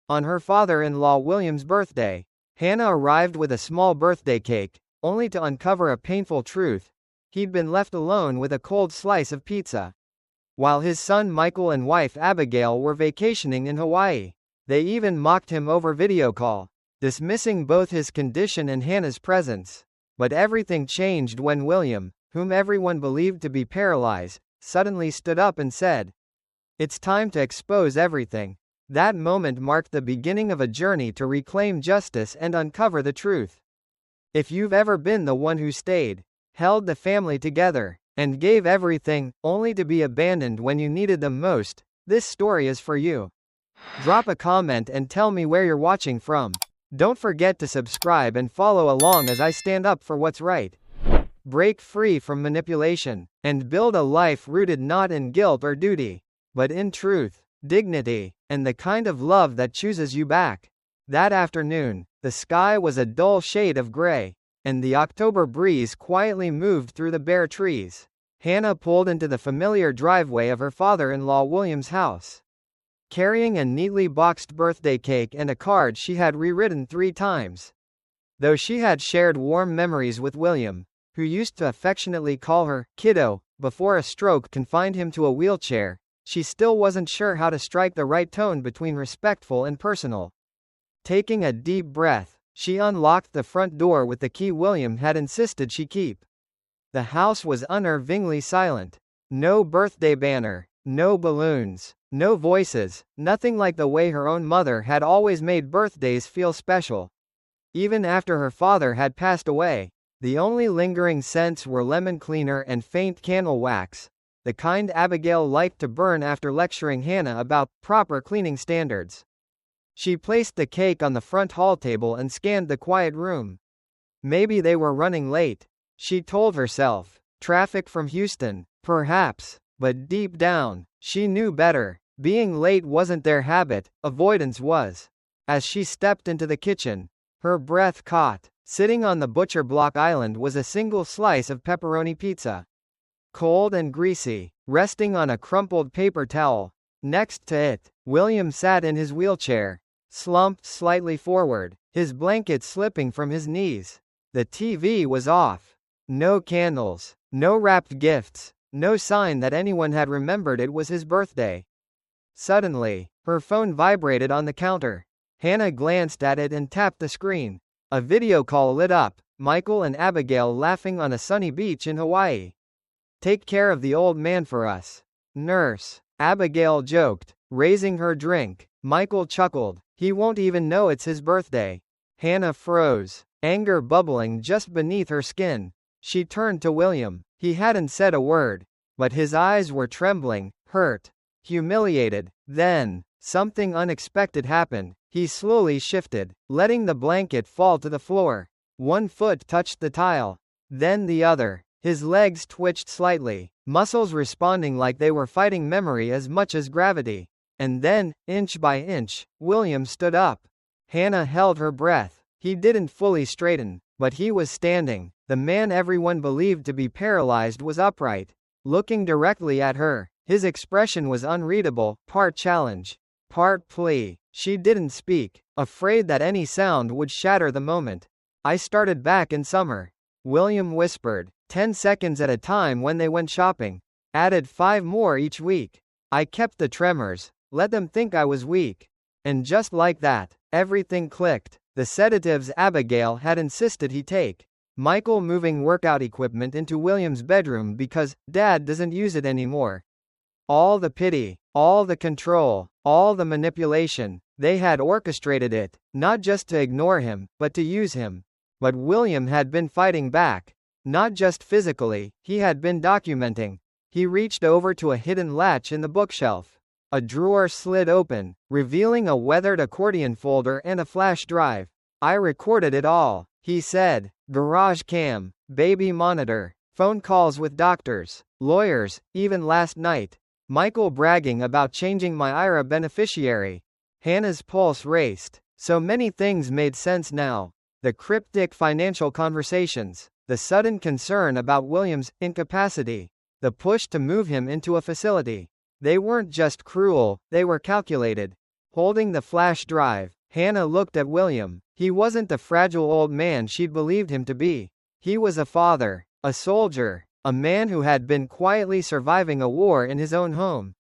On her father-in-law William's birthday, Hannah arrived with a small birthday cake, only to uncover a painful truth. He'd been left alone with a cold slice of pizza. While his son Michael and wife Abigail were vacationing in Hawaii, they even mocked him over video call, dismissing both his condition and Hannah's presence. But everything changed when William, whom everyone believed to be paralyzed, suddenly stood up and said, "It's time to expose everything." That moment marked the beginning of a journey to reclaim justice and uncover the truth. If you've ever been the one who stayed, held the family together, and gave everything, only to be abandoned when you needed them most, this story is for you. Drop a comment and tell me where you're watching from. Don't forget to subscribe and follow along as I stand up for what's right. Break free from manipulation, and build a life rooted not in guilt or duty, but in truth, dignity, and the kind of love that chooses you back. That afternoon, the sky was a dull shade of gray, and the October breeze quietly moved through the bare trees. Hannah pulled into the familiar driveway of her father-in-law William's house, carrying a neatly boxed birthday cake and a card she had rewritten 3 times. Though she had shared warm memories with William, who used to affectionately call her "kiddo" before a stroke confined him to a wheelchair, she still wasn't sure how to strike the right tone between respectful and personal. Taking a deep breath, she unlocked the front door with the key William had insisted she keep. The house was unnervingly silent. No birthday banner, no balloons, no voices, nothing like the way her own mother had always made birthdays feel special. Even after her father had passed away, the only lingering scents were lemon cleaner and faint candle wax, the kind Abigail liked to burn after lecturing Hannah about proper cleaning standards. She placed the cake on the front hall table and scanned the quiet room. Maybe they were running late, she told herself. Traffic from Houston, perhaps, but deep down, she knew better. Being late wasn't their habit, avoidance was. As she stepped into the kitchen, her breath caught. Sitting on the butcher block island was a single slice of pepperoni pizza, cold and greasy, resting on a crumpled paper towel. Next to it, William sat in his wheelchair, slumped slightly forward, his blanket slipping from his knees. The TV was off. No candles, no wrapped gifts, no sign that anyone had remembered it was his birthday. Suddenly, her phone vibrated on the counter. Hannah glanced at it and tapped the screen. A video call lit up, Michael and Abigail laughing on a sunny beach in Hawaii. "Take care of the old man for us, nurse," Abigail joked, raising her drink. Michael chuckled. "He won't even know it's his birthday." Hannah froze, anger bubbling just beneath her skin. She turned to William. He hadn't said a word, but his eyes were trembling, hurt, humiliated. Then, something unexpected happened. He slowly shifted, letting the blanket fall to the floor. One foot touched the tile, then the other. His legs twitched slightly, muscles responding like they were fighting memory as much as gravity. And then, inch by inch, William stood up. Hannah held her breath. He didn't fully straighten, but he was standing. The man everyone believed to be paralyzed was upright, looking directly at her. His expression was unreadable, part challenge, part plea. She didn't speak, afraid that any sound would shatter the moment. "I started back in summer," William whispered. 10 seconds at a time when they went shopping. Added 5 more each week. "I kept the tremors, let them think I was weak." And just like that, everything clicked. The sedatives Abigail had insisted he take. Michael moving workout equipment into William's bedroom because Dad doesn't use it anymore. All the pity, all the control, all the manipulation. They had orchestrated it, not just to ignore him, but to use him. But William had been fighting back. Not just physically, he had been documenting. He reached over to a hidden latch in the bookshelf. A drawer slid open, revealing a weathered accordion folder and a flash drive. "I recorded it all," he said. Garage cam, baby monitor, phone calls with doctors, lawyers, even last night. Michael bragging about changing my IRA beneficiary. Hannah's pulse raced. So many things made sense now. The cryptic financial conversations, the sudden concern about William's incapacity, the push to move him into a facility. They weren't just cruel, they were calculated. Holding the flash drive, Hannah looked at William. He wasn't the fragile old man she'd believed him to be. He was a father, a soldier, a man who had been quietly surviving a war in his own home.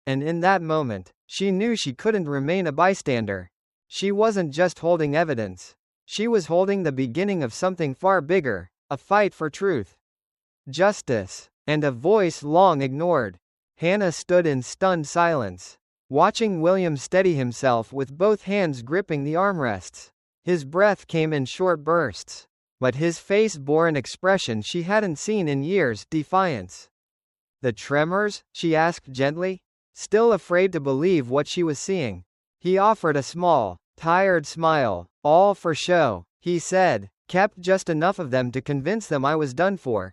And in that moment, she knew she couldn't remain a bystander. She wasn't just holding evidence. She was holding the beginning of something far bigger, a fight for truth, justice, and a voice long ignored. Hannah stood in stunned silence, watching William steady himself with both hands gripping the armrests. His breath came in short bursts, but his face bore an expression she hadn't seen in years, defiance. "The tremors?" she asked gently, still afraid to believe what she was seeing. He offered a small, tired smile. "All for show," he said, "kept just enough of them to convince them I was done for.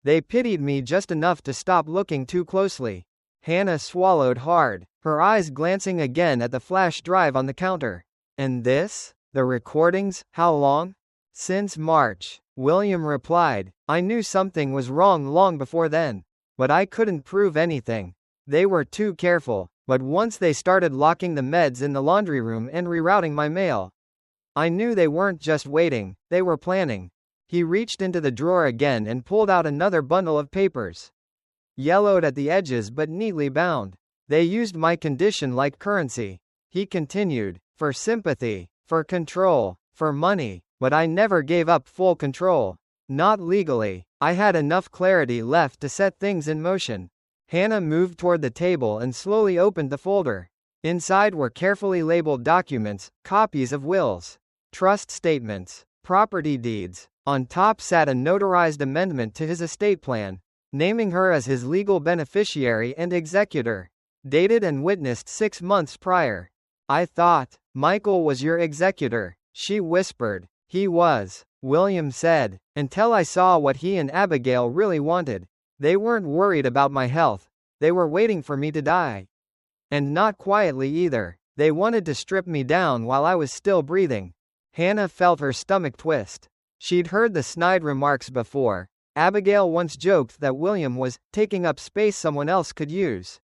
They pitied me just enough to stop looking too closely." Hannah swallowed hard, her eyes glancing again at the flash drive on the counter. "And this? The recordings, how long?" "Since March," William replied. "I knew something was wrong long before then. But I couldn't prove anything. They were too careful. But once they started locking the meds in the laundry room and rerouting my mail, I knew they weren't just waiting, they were planning." He reached into the drawer again and pulled out another bundle of papers. Yellowed at the edges but neatly bound. "They used my condition like currency," he continued, "for sympathy, for control, for money. But I never gave up full control. Not legally. I had enough clarity left to set things in motion." Hannah moved toward the table and slowly opened the folder. Inside were carefully labeled documents, copies of wills, trust statements, property deeds. On top sat a notarized amendment to his estate plan, naming her as his legal beneficiary and executor, dated and witnessed 6 months prior. "I thought Michael was your executor," she whispered. "He was," William said, "until I saw what he and Abigail really wanted. They weren't worried about my health. They were waiting for me to die. And not quietly either. They wanted to strip me down while I was still breathing." Hannah felt her stomach twist. She'd heard the snide remarks before. Abigail once joked that William was taking up space someone else could use.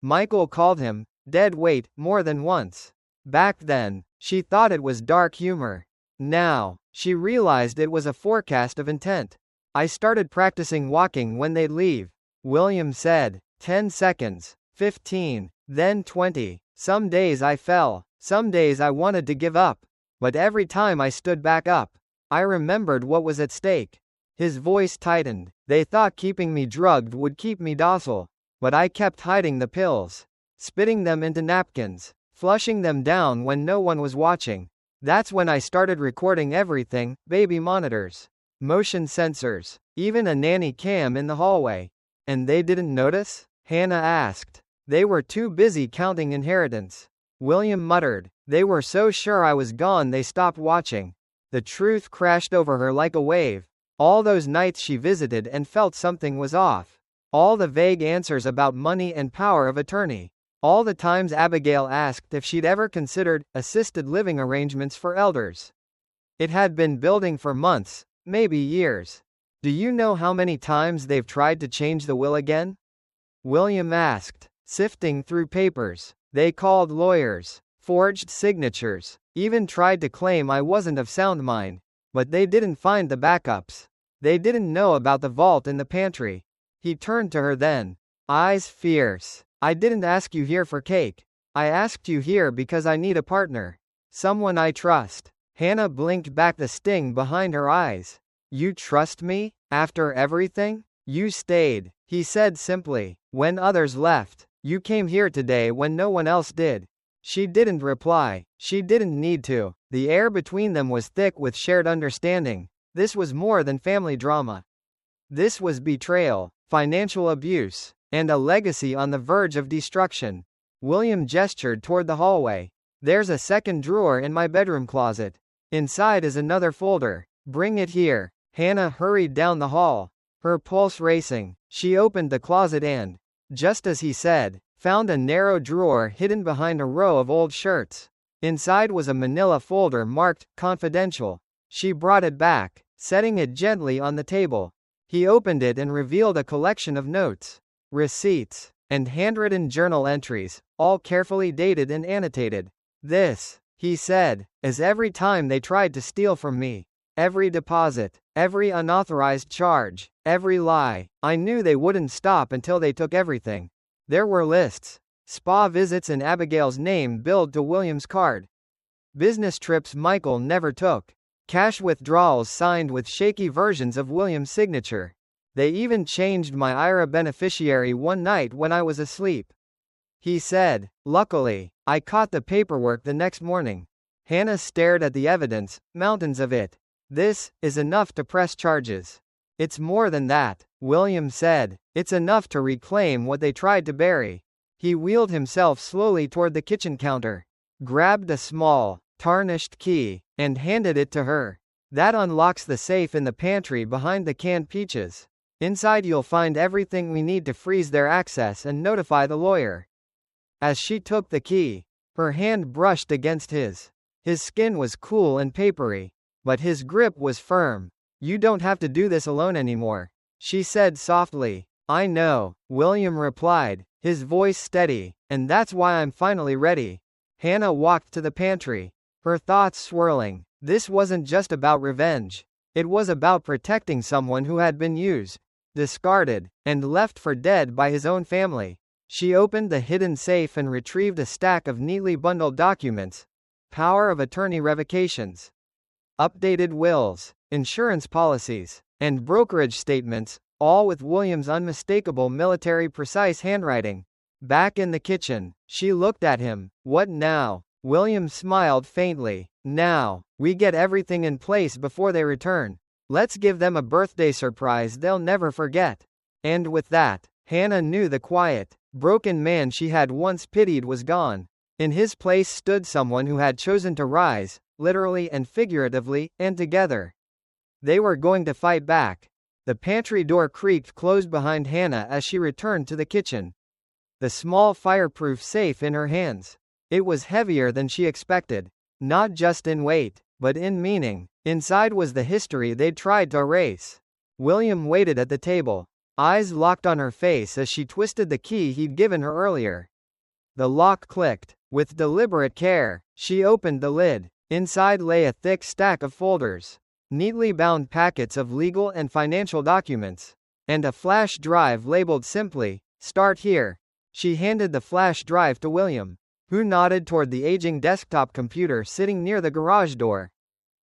Michael called him dead weight more than once. Back then, she thought it was dark humor. Now, she realized it was a forecast of intent. "I started practicing walking when they'd leave," William said. 10 seconds, 15, then 20. "Some days I fell, some days I wanted to give up. But every time I stood back up, I remembered what was at stake." His voice tightened. "They thought keeping me drugged would keep me docile. But I kept hiding the pills, spitting them into napkins, flushing them down when no one was watching. That's when I started recording everything, baby monitors, motion sensors, even a nanny cam in the hallway." "And they didn't notice?" Hannah asked. "They were too busy counting inheritance," William muttered. "They were so sure I was gone they stopped watching." The truth crashed over her like a wave. All those nights she visited and felt something was off. All the vague answers about money and power of attorney. All the times Abigail asked if she'd ever considered assisted living arrangements for elders. It had been building for months, maybe years. "Do you know how many times they've tried to change the will again?" William asked, sifting through papers. "They called lawyers, forged signatures, even tried to claim I wasn't of sound mind. But they didn't find the backups. They didn't know about the vault in the pantry." He turned to her then, eyes fierce. "I didn't ask you here for cake. I asked you here because I need a partner. Someone I trust." Hannah blinked back the sting behind her eyes. "You trust me? After everything? You stayed," he said simply, "when others left. You came here today when no one else did." She didn't reply. She didn't need to. The air between them was thick with shared understanding. This was more than family drama. This was betrayal, financial abuse, and a legacy on the verge of destruction. William gestured toward the hallway. "There's a second drawer in my bedroom closet. Inside is another folder. Bring it here." Hannah hurried down the hall, her pulse racing. She opened the closet and, just as he said, found a narrow drawer hidden behind a row of old shirts. Inside was a manila folder marked confidential. She brought it back, setting it gently on the table. He opened it and revealed a collection of notes, receipts, and handwritten journal entries, all carefully dated and annotated. This, he said, is every time they tried to steal from me. Every deposit, every unauthorized charge, every lie. I knew they wouldn't stop until they took everything. There were lists. Spa visits in Abigail's name billed to William's card. Business trips Michael never took. Cash withdrawals signed with shaky versions of William's signature. They even changed my IRA beneficiary one night when I was asleep. He said, "Luckily, I caught the paperwork the next morning." Hannah stared at the evidence, mountains of it. "This is enough to press charges." "It's more than that," William said. "It's enough to reclaim what they tried to bury." He wheeled himself slowly toward the kitchen counter, grabbed a small, tarnished key, and handed it to her. "That unlocks the safe in the pantry behind the canned peaches. Inside you'll find everything we need to freeze their access and notify the lawyer." As she took the key, her hand brushed against his. His skin was cool and papery, but his grip was firm. "You don't have to do this alone anymore," she said softly. "I know," William replied, his voice steady, "and that's why I'm finally ready." Hannah walked to the pantry, her thoughts swirling. This wasn't just about revenge. It was about protecting someone who had been used, discarded, and left for dead by his own family. She opened the hidden safe and retrieved a stack of neatly bundled documents. Power of attorney revocations, updated wills, insurance policies, and brokerage statements, all with William's unmistakable military-precise handwriting. Back in the kitchen, she looked at him. "What now?" William smiled faintly. "Now, we get everything in place before they return. Let's give them a birthday surprise they'll never forget." And with that, Hannah knew the quiet, broken man she had once pitied was gone. In his place stood someone who had chosen to rise, literally and figuratively, and together. They were going to fight back. The pantry door creaked closed behind Hannah as she returned to the kitchen, the small fireproof safe in her hands. It was heavier than she expected, not just in weight, but in meaning. Inside was the history they'd tried to erase. William waited at the table, eyes locked on her face as she twisted the key he'd given her earlier. The lock clicked. With deliberate care, she opened the lid. Inside lay a thick stack of folders, neatly bound packets of legal and financial documents, and a flash drive labeled simply, "Start here." She handed the flash drive to William, who nodded toward the aging desktop computer sitting near the garage door.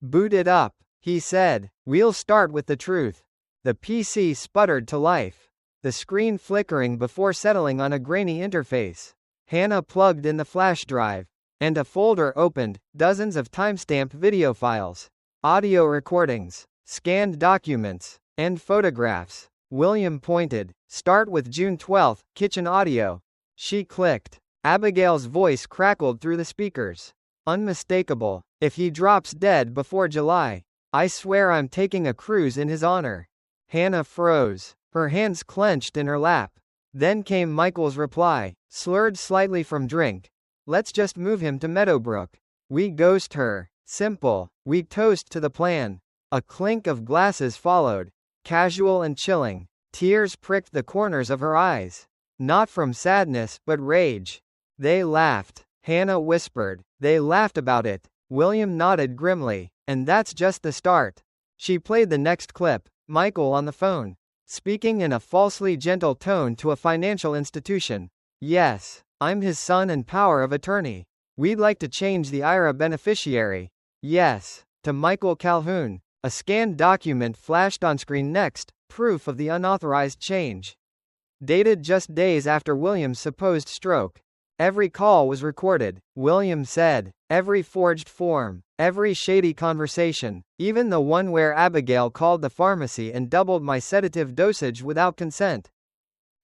"Boot it up," he said. "We'll start with the truth." The PC sputtered to life, the screen flickering before settling on a grainy interface. Hannah plugged in the flash drive, and a folder opened, dozens of timestamp video files, audio recordings, scanned documents, and photographs. William pointed. "Start with June 12th, kitchen audio." She clicked. Abigail's voice crackled through the speakers. "Unmistakable. If he drops dead before July, I swear I'm taking a cruise in his honor." Hannah froze, her hands clenched in her lap. Then came Michael's reply, slurred slightly from drink. "Let's just move him to Meadowbrook. We ghost her. Simple. We toast to the plan." A clink of glasses followed, casual and chilling. Tears pricked the corners of her eyes. Not from sadness, but rage. "They laughed," Hannah whispered. "They laughed about it." William nodded grimly. "And that's just the start." She played the next clip, Michael on the phone, speaking in a falsely gentle tone to a financial institution. "Yes, I'm his son and power of attorney. We'd like to change the IRA beneficiary." "Yes." To Michael Calhoun, a scanned document flashed on screen next, proof of the unauthorized change. Dated just days after William's supposed stroke. Every call was recorded, William said. Every forged form, every shady conversation, even the one where Abigail called the pharmacy and doubled my sedative dosage without consent.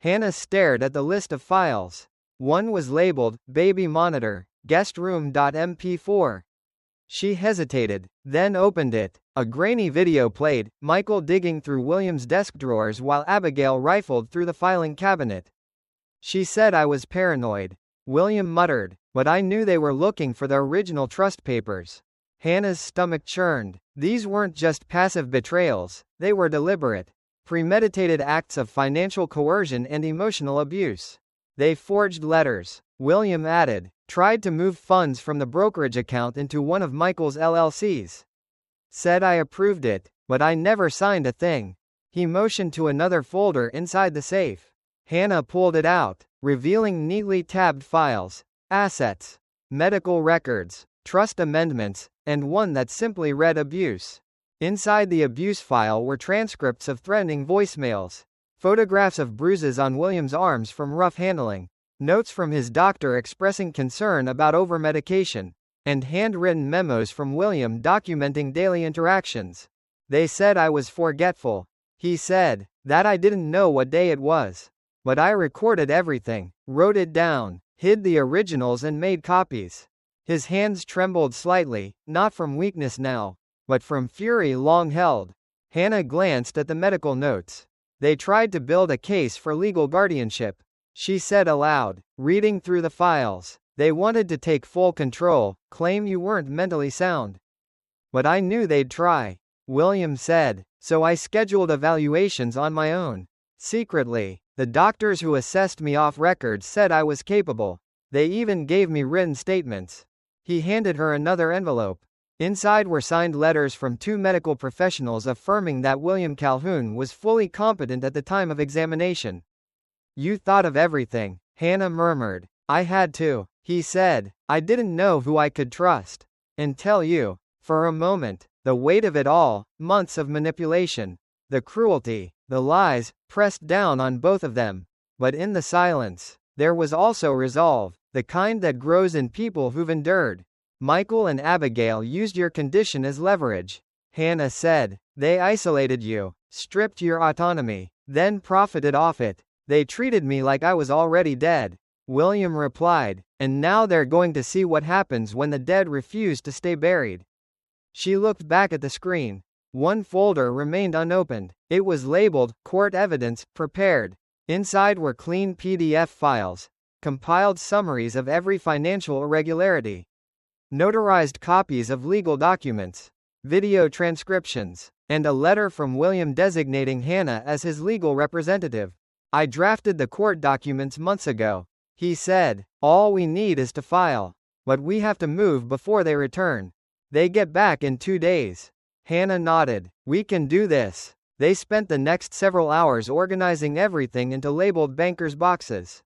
Hannah stared at the list of files. One was labeled, Baby Monitor, Guestroom.mp4. She hesitated, then opened it. A grainy video played, Michael digging through William's desk drawers while Abigail rifled through the filing cabinet. "She said I was paranoid," William muttered, "but I knew they were looking for the original trust papers." Hannah's stomach churned. These weren't just passive betrayals, they were deliberate, premeditated acts of financial coercion and emotional abuse. They forged letters, William added, tried to move funds from the brokerage account into one of Michael's LLCs. Said I approved it, but I never signed a thing. He motioned to another folder inside the safe. Hannah pulled it out, revealing neatly tabbed files, assets, medical records, trust amendments, and one that simply read abuse. Inside the abuse file were transcripts of threatening voicemails, photographs of bruises on William's arms from rough handling, notes from his doctor expressing concern about overmedication, and handwritten memos from William documenting daily interactions. They said I was forgetful. He said that I didn't know what day it was. But I recorded everything, wrote it down, hid the originals and made copies. His hands trembled slightly, not from weakness now, but from fury long held. Hannah glanced at the medical notes. They tried to build a case for legal guardianship. She said aloud, reading through the files. They wanted to take full control, claim you weren't mentally sound. But I knew they'd try, William said, so I scheduled evaluations on my own. Secretly, the doctors who assessed me off record said I was capable. They even gave me written statements. He handed her another envelope. Inside were signed letters from 2 medical professionals affirming that William Calhoun was fully competent at the time of examination. You thought of everything, Hannah murmured. I had to, he said. I didn't know who I could trust. Until you. For a moment, the weight of it all, months of manipulation, the cruelty, the lies, pressed down on both of them. But in the silence, there was also resolve, the kind that grows in people who've endured. Michael and Abigail used your condition as leverage, Hannah said. They isolated you, stripped your autonomy, then profited off it. They treated me like I was already dead, William replied, and now they're going to see what happens when the dead refuse to stay buried. She looked back at the screen. One folder remained unopened. It was labeled, Court Evidence, Prepared. Inside were clean PDF files, compiled summaries of every financial irregularity, notarized copies of legal documents, video transcriptions, and a letter from William designating Hannah as his legal representative. I drafted the court documents months ago, he said. All we need is to file. But we have to move before they return. They get back in 2 days. Hannah nodded. We can do this. They spent the next several hours organizing everything into labeled bankers' boxes.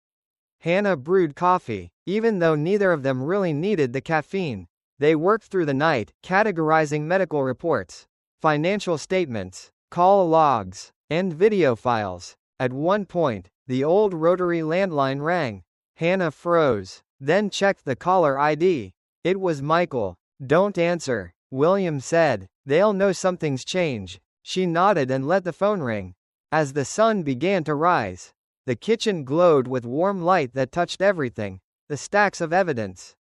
Hannah brewed coffee, even though neither of them really needed the caffeine. They worked through the night, categorizing medical reports, financial statements, call logs, and video files. At one point, the old rotary landline rang. Hannah froze, then checked the caller ID. It was Michael. Don't answer, William said. They'll know something's changed. She nodded and let the phone ring. As the sun began to rise, the kitchen glowed with warm light that touched everything, the stacks of evidence.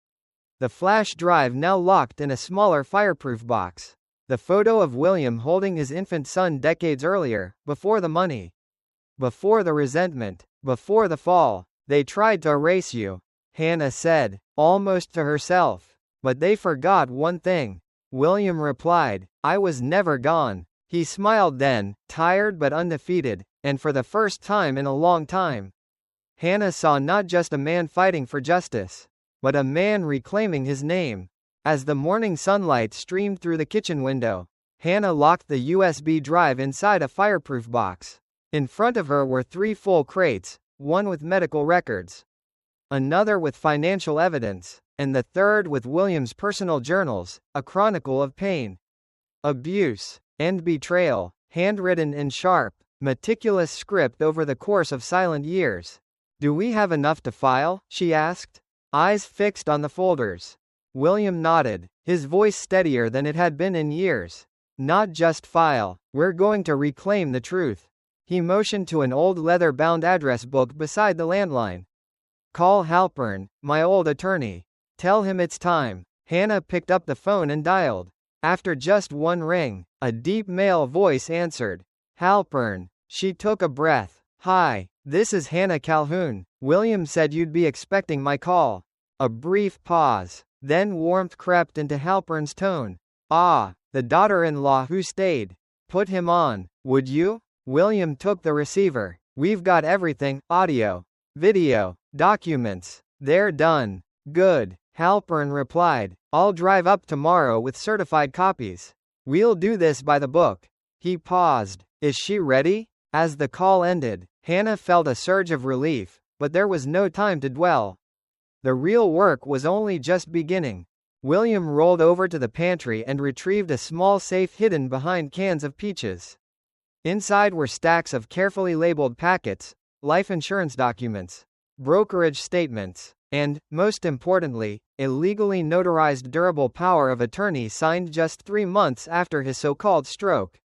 The flash drive now locked in a smaller fireproof box. The photo of William holding his infant son decades earlier, before the money, before the resentment, before the fall. They tried to erase you, Hannah said, almost to herself. But they forgot one thing, William replied. I was never gone. He smiled then, tired but undefeated, and for the first time in a long time, Hannah saw not just a man fighting for justice, but a man reclaiming his name. As the morning sunlight streamed through the kitchen window, Hannah locked the USB drive inside a fireproof box. In front of her were 3 full crates, one with medical records, another with financial evidence, and the third with William's personal journals, a chronicle of pain, abuse, and betrayal, handwritten in sharp, meticulous script over the course of silent years. Do we have enough to file? She asked, eyes fixed on the folders. William nodded, his voice steadier than it had been in years. Not just file, we're going to reclaim the truth. He motioned to an old leather-bound address book beside the landline. Call Halpern, my old attorney. Tell him it's time. Hannah picked up the phone and dialed. After just one ring, a deep male voice answered. Halpern. She took a breath. Hi, this is Hannah Calhoun. William said you'd be expecting my call. A brief pause. Then warmth crept into Halpern's tone. Ah, the daughter-in-law who stayed. Put him on, would you? William took the receiver. We've got everything, audio, video, Documents. They're done. Good. Halpern replied. I'll drive up tomorrow with certified copies. We'll do this by the book. He paused. Is she ready? As the call ended, Hannah felt a surge of relief, but there was no time to dwell. The real work was only just beginning. William rolled over to the pantry and retrieved a small safe hidden behind cans of peaches. Inside were stacks of carefully labeled packets, life insurance documents, brokerage statements, and, most importantly, a legally notarized durable power of attorney signed just 3 months after his so-called stroke.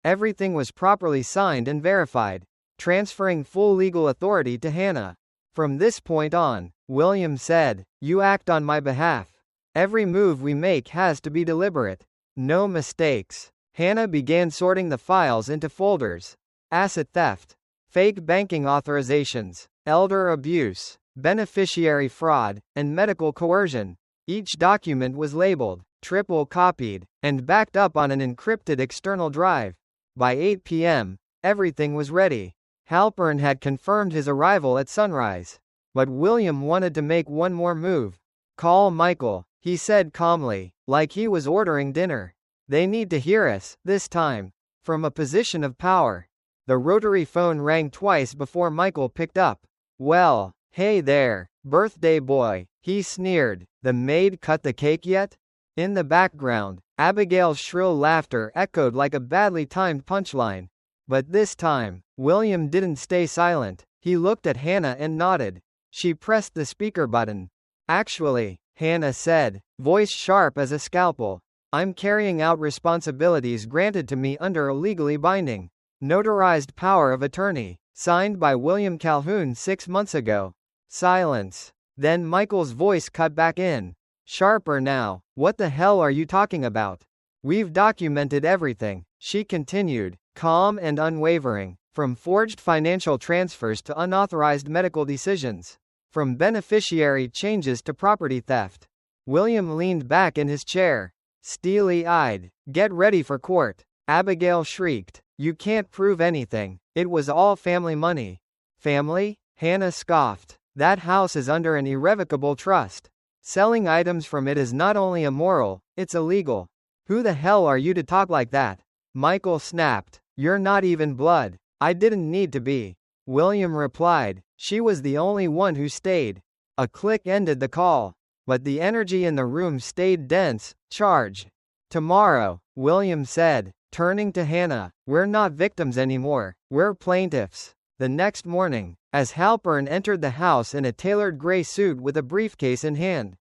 Everything was properly signed and verified, transferring full legal authority to Hannah. From this point on, William said, you act on my behalf. Every move we make has to be deliberate. No mistakes. Hannah began sorting the files into folders. Asset theft, fake banking authorizations, elder abuse, beneficiary fraud, and medical coercion. Each document was labeled, triple copied, and backed up on an encrypted external drive. By 8 p.m., everything was ready. Halpern had confirmed his arrival at sunrise. But William wanted to make one more move. Call Michael, he said calmly, like he was ordering dinner. They need to hear us, this time. From a position of power. The rotary phone rang twice before Michael picked up. Well, hey there, birthday boy, he sneered. The maid cut the cake yet? In the background, Abigail's shrill laughter echoed like a badly timed punchline. But this time, William didn't stay silent. He looked at Hannah and nodded. She pressed the speaker button. Actually, Hannah said, voice sharp as a scalpel, I'm carrying out responsibilities granted to me under a legally binding, notarized power of attorney, signed by William Calhoun 6 months ago. Silence. Then Michael's voice cut back in. Sharper now. What the hell are you talking about? We've documented everything, she continued, calm and unwavering, from forged financial transfers to unauthorized medical decisions, from beneficiary changes to property theft. William leaned back in his chair, steely-eyed. Get ready for court. Abigail shrieked. You can't prove anything. It was all family money. Family? Hannah scoffed. That house is under an irrevocable trust. Selling items from it is not only immoral, it's illegal. Who the hell are you to talk like that? Michael snapped. You're not even blood. I didn't need to be. William replied. She was the only one who stayed. A click ended the call. But the energy in the room stayed dense, charged. Tomorrow, William said, turning to Hannah, we're not victims anymore, we're plaintiffs. The next morning, as Halpern entered the house in a tailored gray suit with a briefcase in hand,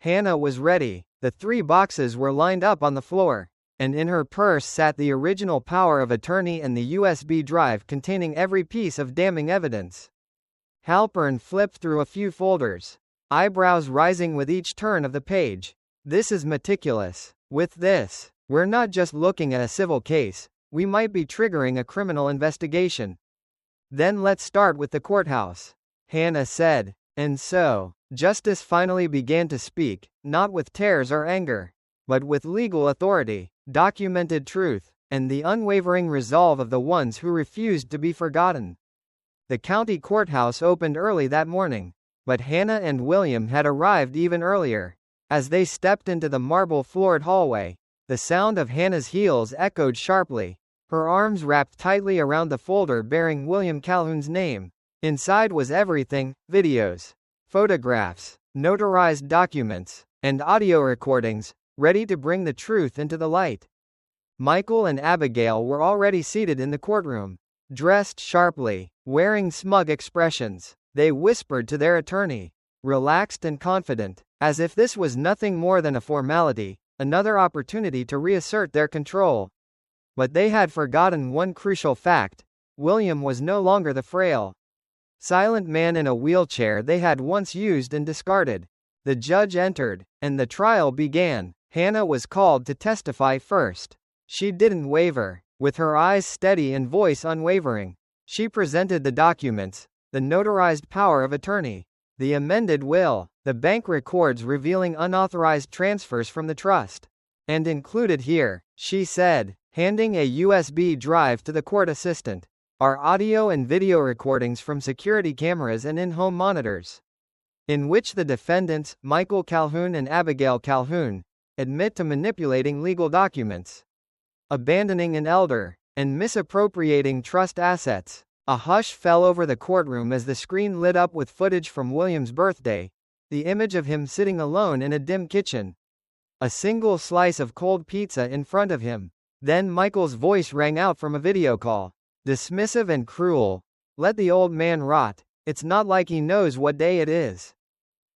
Hannah was ready. The 3 boxes were lined up on the floor, and in her purse sat the original power of attorney and the USB drive containing every piece of damning evidence. Halpern flipped through a few folders, eyebrows rising with each turn of the page. This is meticulous. With this, we're not just looking at a civil case, we might be triggering a criminal investigation. Then let's start with the courthouse, Hannah said. And so, justice finally began to speak, not with tears or anger, but with legal authority, documented truth, and the unwavering resolve of the ones who refused to be forgotten. The county courthouse opened early that morning, but Hannah and William had arrived even earlier. As they stepped into the marble-floored hallway, the sound of Hannah's heels echoed sharply, her arms wrapped tightly around the folder bearing William Calhoun's name. Inside was everything: videos, photographs, notarized documents, and audio recordings, ready to bring the truth into the light. Michael and Abigail were already seated in the courtroom, dressed sharply, wearing smug expressions. They whispered to their attorney, relaxed and confident, as if this was nothing more than a formality, another opportunity to reassert their control. But they had forgotten one crucial fact: William was no longer the frail, silent man in a wheelchair they had once used and discarded. The judge entered, and the trial began. Hannah was called to testify first. She didn't waver. With her eyes steady and voice unwavering, she presented the documents: the notarized power of attorney, the amended will, the bank records revealing unauthorized transfers from the trust. And included here, she said, handing a USB drive to the court assistant, are audio and video recordings from security cameras and in-home monitors, in which the defendants, Michael Calhoun and Abigail Calhoun, admit to manipulating legal documents, abandoning an elder, and misappropriating trust assets. A hush fell over the courtroom as the screen lit up with footage from William's birthday, the image of him sitting alone in a dim kitchen, a single slice of cold pizza in front of him. Then Michael's voice rang out from a video call, dismissive and cruel. "Let the old man rot. It's not like he knows what day it is."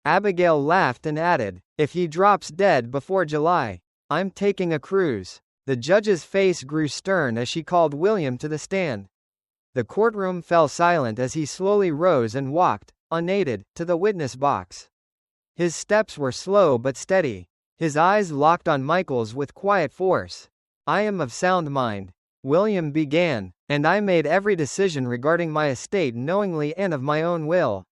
Abigail laughed and added, "If he drops dead before July, I'm taking a cruise." The judge's face grew stern as she called William to the stand. The courtroom fell silent as he slowly rose and walked, unaided, to the witness box. His steps were slow but steady. His eyes locked on Michael's with quiet force. "I am of sound mind," William began, "and I made every decision regarding my estate knowingly and of my own will.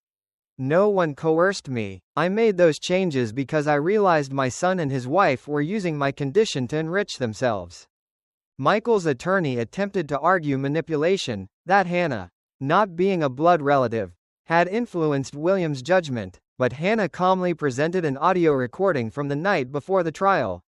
No one coerced me. I made those changes because I realized my son and his wife were using my condition to enrich themselves." Michael's attorney attempted to argue manipulation, that Hannah, not being a blood relative, had influenced William's judgment, but Hannah calmly presented an audio recording from the night before the trial,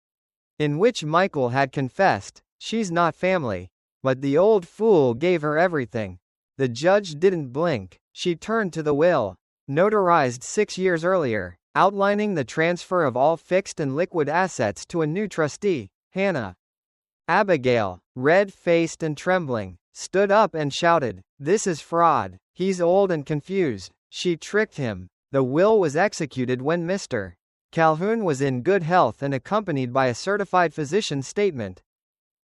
in which Michael had confessed, "She's not family, but the old fool gave her everything." The judge didn't blink. She turned to the will, notarized 6 years earlier, outlining the transfer of all fixed and liquid assets to a new trustee. Hannah. Abigail, red-faced and trembling, stood up and shouted, "This is fraud. He's old and confused. She tricked him." The will was executed when Mr. Calhoun was in good health and accompanied by a certified physician's statement.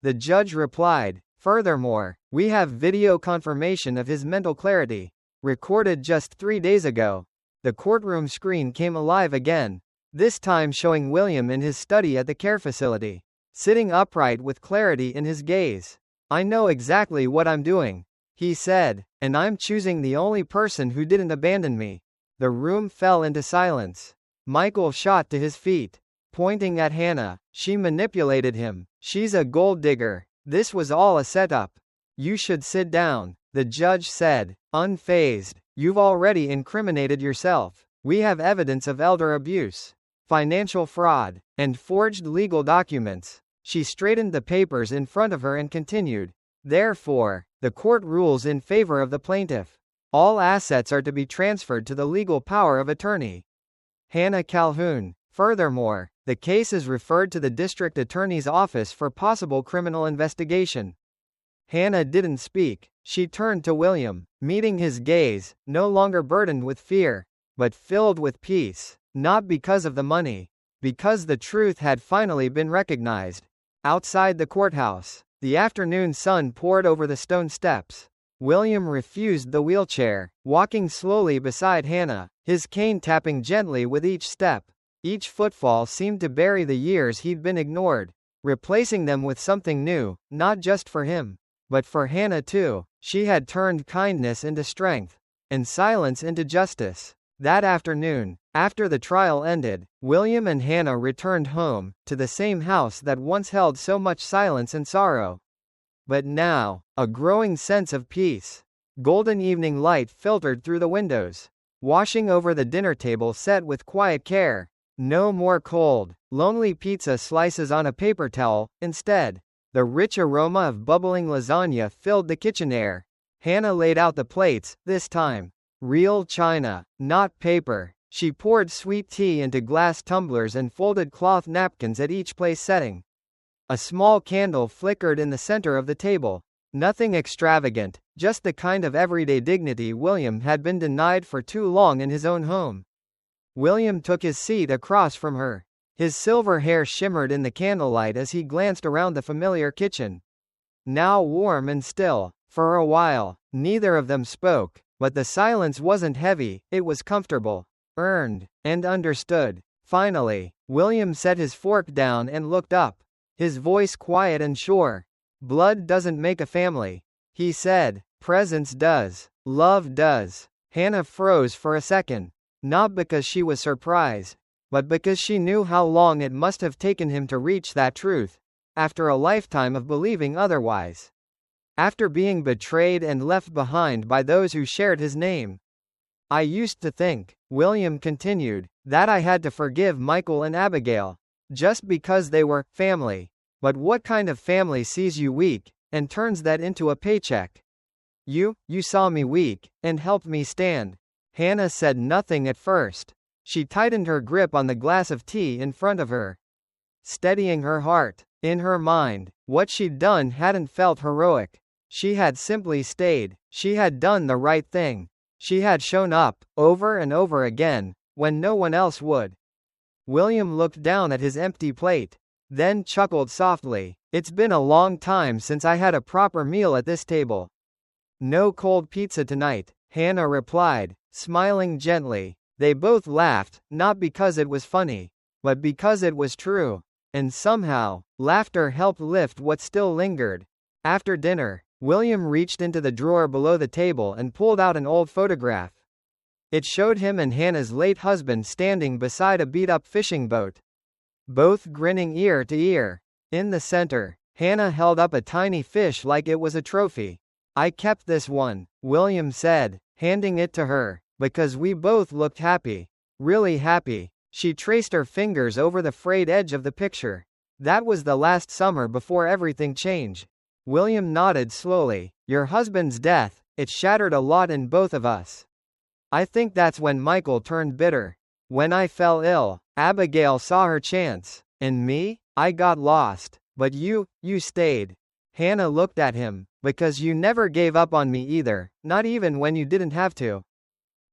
The judge replied, "Furthermore, we have video confirmation of his mental clarity, recorded just 3 days ago." The courtroom screen came alive again, this time showing William in his study at the care facility, sitting upright with clarity in his gaze. "I know exactly what I'm doing," he said, "and I'm choosing the only person who didn't abandon me." The room fell into silence. Michael shot to his feet, pointing at Hannah. "She manipulated him. She's a gold digger. This was all a setup. You should sit down," the judge said, unfazed. "You've already incriminated yourself. We have evidence of elder abuse, financial fraud, and forged legal documents." She straightened the papers in front of her and continued, "Therefore, the court rules in favor of the plaintiff. All assets are to be transferred to the legal power of attorney, Hannah Calhoun. Furthermore, the case is referred to the district attorney's office for possible criminal investigation." Hannah didn't speak. She turned to William, meeting his gaze, no longer burdened with fear, but filled with peace. Not because of the money, because the truth had finally been recognized. Outside the courthouse, the afternoon sun poured over the stone steps. William refused the wheelchair, walking slowly beside Hannah, his cane tapping gently with each step. Each footfall seemed to bury the years he'd been ignored, replacing them with something new, not just for him, but for Hannah too. She had turned kindness into strength, and silence into justice. That afternoon, after the trial ended, William and Hannah returned home, to the same house that once held so much silence and sorrow. But now, a growing sense of peace. Golden evening light filtered through the windows, washing over the dinner table set with quiet care. No more cold, lonely pizza slices on a paper towel. Instead, the rich aroma of bubbling lasagna filled the kitchen air. Hannah laid out the plates, this time real china, not paper. She poured sweet tea into glass tumblers and folded cloth napkins at each place setting. A small candle flickered in the center of the table. Nothing extravagant, just the kind of everyday dignity William had been denied for too long in his own home. William took his seat across from her. His silver hair shimmered in the candlelight as he glanced around the familiar kitchen, now warm and still. For a while, neither of them spoke, but the silence wasn't heavy, it was comfortable, earned, and understood. Finally, William set his fork down and looked up, his voice quiet and sure. "Blood doesn't make a family," he said. "Presence does. Love does." Hannah froze for a second, not because she was surprised, but because she knew how long it must have taken him to reach that truth, after a lifetime of believing otherwise. after being betrayed and left behind by those who shared his name. I used to think, William continued, that I had to forgive Michael and Abigail, just because they were family. But what kind of family sees you weak, and turns that into a paycheck? You saw me weak, and helped me stand. Hannah said nothing at first. She tightened her grip on the glass of tea in front of her, steadying her heart. In her mind, what she'd done hadn't felt heroic. She had simply stayed. She had done the right thing. She had shown up, over and over again, when no one else would. William looked down at his empty plate, then chuckled softly. It's been a long time since I had a proper meal at this table. No cold pizza tonight, Hannah replied, smiling gently. They both laughed, not because it was funny, but because it was true. And somehow, laughter helped lift what still lingered. After dinner, William reached into the drawer below the table and pulled out an old photograph. It showed him and Hannah's late husband standing beside a beat-up fishing boat, both grinning ear to ear. In the center, Hannah held up a tiny fish like it was a trophy. I kept this one, William said, handing it to her, because we both looked happy. Really happy. She traced her fingers over the frayed edge of the picture. That was the last summer before everything changed. William nodded slowly. Your husband's death, it shattered a lot in both of us. I think that's when Michael turned bitter. When I fell ill, Abigail saw her chance. And me? I got lost. But you stayed. Hannah looked at him. Because you never gave up on me either, not even when you didn't have to.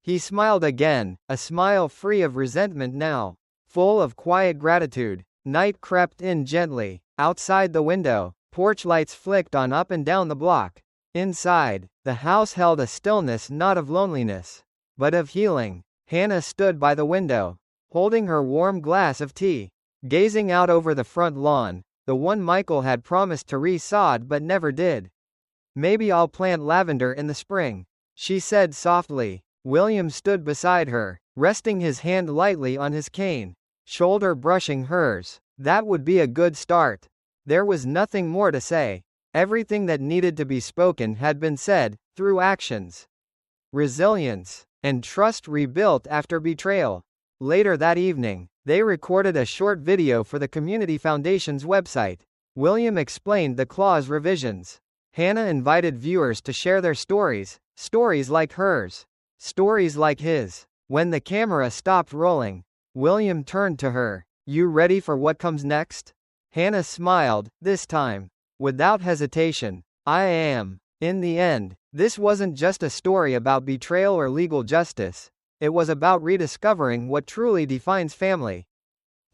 He smiled again, a smile free of resentment now, full of quiet gratitude. Night crept in gently. Outside the window, porch lights flicked on up and down the block. Inside, the house held a stillness not of loneliness, but of healing. Hannah stood by the window, holding her warm glass of tea, gazing out over the front lawn, the one Michael had promised to re-sod but never did. Maybe I'll plant lavender in the spring, she said softly. William stood beside her, resting his hand lightly on his cane, shoulder brushing hers. That would be a good start. There was nothing more to say. Everything that needed to be spoken had been said, through actions. Resilience and trust rebuilt after betrayal. Later that evening, they recorded a short video for the Community Foundation's website. William explained the clause revisions. Hannah invited viewers to share their stories, stories like hers, stories like his. When the camera stopped rolling, William turned to her. You ready for what comes next? Hannah smiled, this time, without hesitation. I am. In the end, this wasn't just a story about betrayal or legal justice. It was about rediscovering what truly defines family.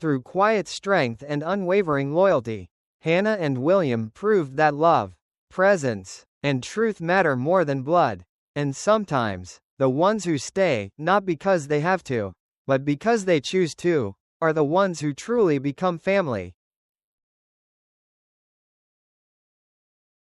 Through quiet strength and unwavering loyalty, Hannah and William proved that love, presence, and truth matter more than blood. And sometimes, the ones who stay, not because they have to, but because they choose to, are the ones who truly become family.